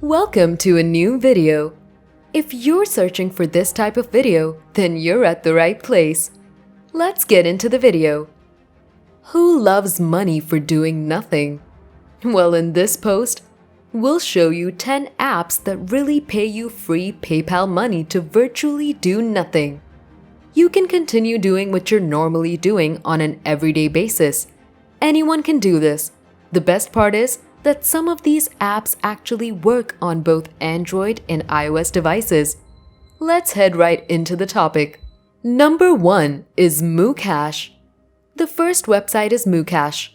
Welcome to a new video. If you're searching for this type of video, then you're at the right place. Let's get into the video. Who loves money for doing nothing? Well, in this post, we'll show you 10 apps that really pay you free PayPal money to virtually do nothing. You can continue doing what you're normally doing on an everyday basis. Anyone can do this. The best part is that some of these apps actually work on both Android and iOS devices. Let's head right into the topic. Number 1 is Moocash. The first website is Moocash.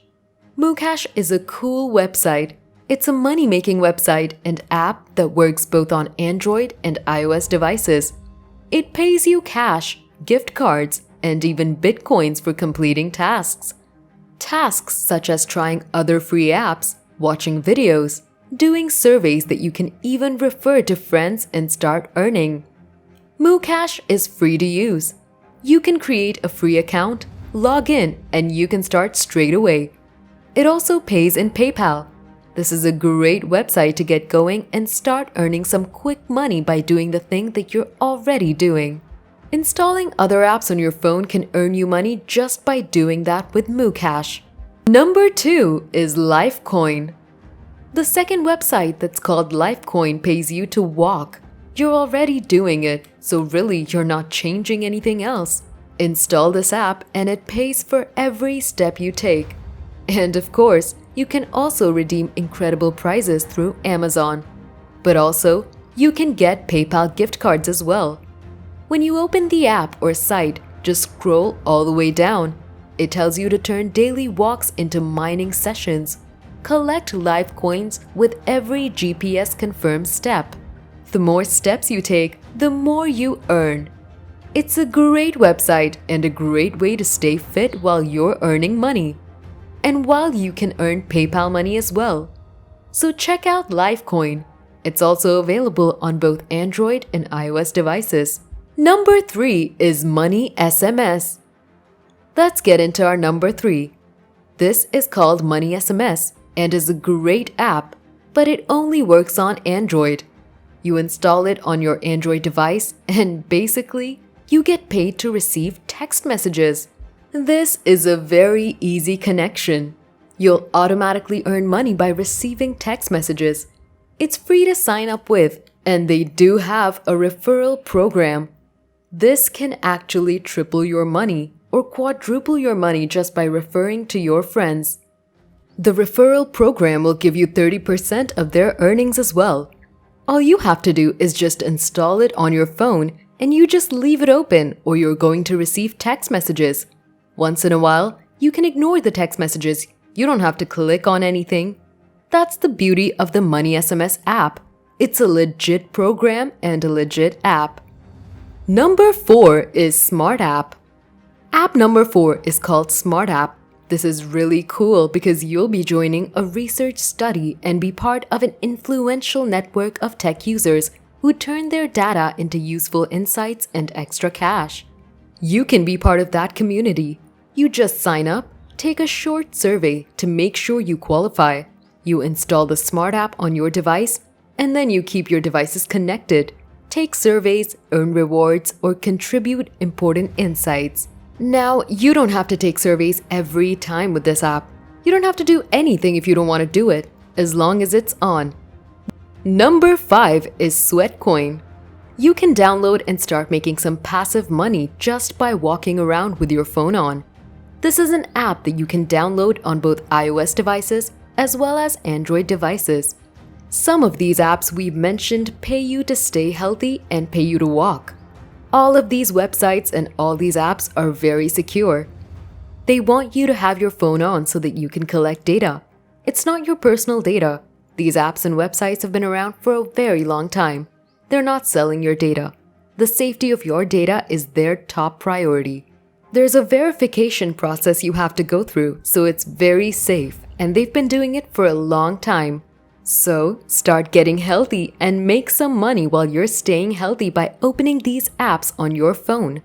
Moocash is a cool website. It's a money-making website and app that works both on Android and iOS devices. It pays you cash, gift cards, and even bitcoins for completing tasks. Tasks such as trying other free apps, watching videos, doing surveys that you can even refer to friends and start earning. Moocash is free to use. You can create a free account, log in, and you can start straight away. It also pays in PayPal. This is a great website to get going and start earning some quick money by doing the thing that you're already doing. Installing other apps on your phone can earn you money just by doing that with Moocash. Number 2 is Lifecoin. The second website that's called Lifecoin pays you to walk. You're already doing it, so really you're not changing anything else. Install this app and it pays for every step you take. And of course, you can also redeem incredible prizes through Amazon. But also, you can get PayPal gift cards as well. When you open the app or site, just scroll all the way down. It tells you to turn daily walks into mining sessions. Collect live coins with every GPS-confirmed step. The more steps you take, the more you earn. It's a great website and a great way to stay fit while you're earning money. And while you can earn PayPal money as well. So check out Lifecoin. It's also available on both Android and iOS devices. Number 3 is Money SMS. Let's get into our number 3. This is called Money SMS and is a great app, but it only works on Android. You install it on your Android device and basically, you get paid to receive text messages. This is a very easy connection. You'll automatically earn money by receiving text messages. It's free to sign up with, and they do have a referral program. This can actually triple your money or quadruple your money just by referring to your friends. The referral program will give you 30% of their earnings as well. All you have to do is just install it on your phone and you just leave it open or you're going to receive text messages. Once in a while, you can ignore the text messages. You don't have to click on anything. That's the beauty of the Money SMS app. It's a legit program and a legit app. Number 4 is Smart App. App number 4 is called Smart App. This is really cool because you'll be joining a research study and be part of an influential network of tech users who turn their data into useful insights and extra cash. You can be part of that community. You just sign up, take a short survey to make sure you qualify. You install the Smart App on your device, and then you keep your devices connected, take surveys, earn rewards, or contribute important insights. Now, you don't have to take surveys every time with this app. You don't have to do anything if you don't want to do it, as long as it's on. Number 5 is Sweatcoin. You can download and start making some passive money just by walking around with your phone on. This is an app that you can download on both iOS devices as well as Android devices. Some of these apps we've mentioned pay you to stay healthy and pay you to walk. All of these websites and all these apps are very secure. They want you to have your phone on so that you can collect data. It's not your personal data. These apps and websites have been around for a very long time. They're not selling your data. The safety of your data is their top priority. There's a verification process you have to go through, so it's very safe, and they've been doing it for a long time. So, start getting healthy and make some money while you're staying healthy by opening these apps on your phone.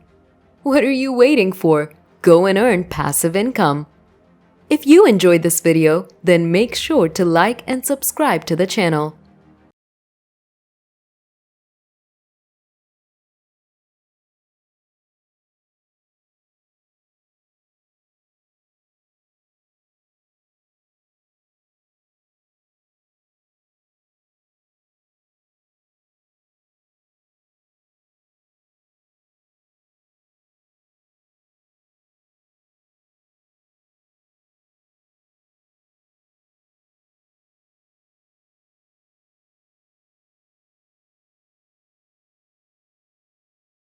What are you waiting for? Go and earn passive income. If you enjoyed this video, then make sure to like and subscribe to the channel.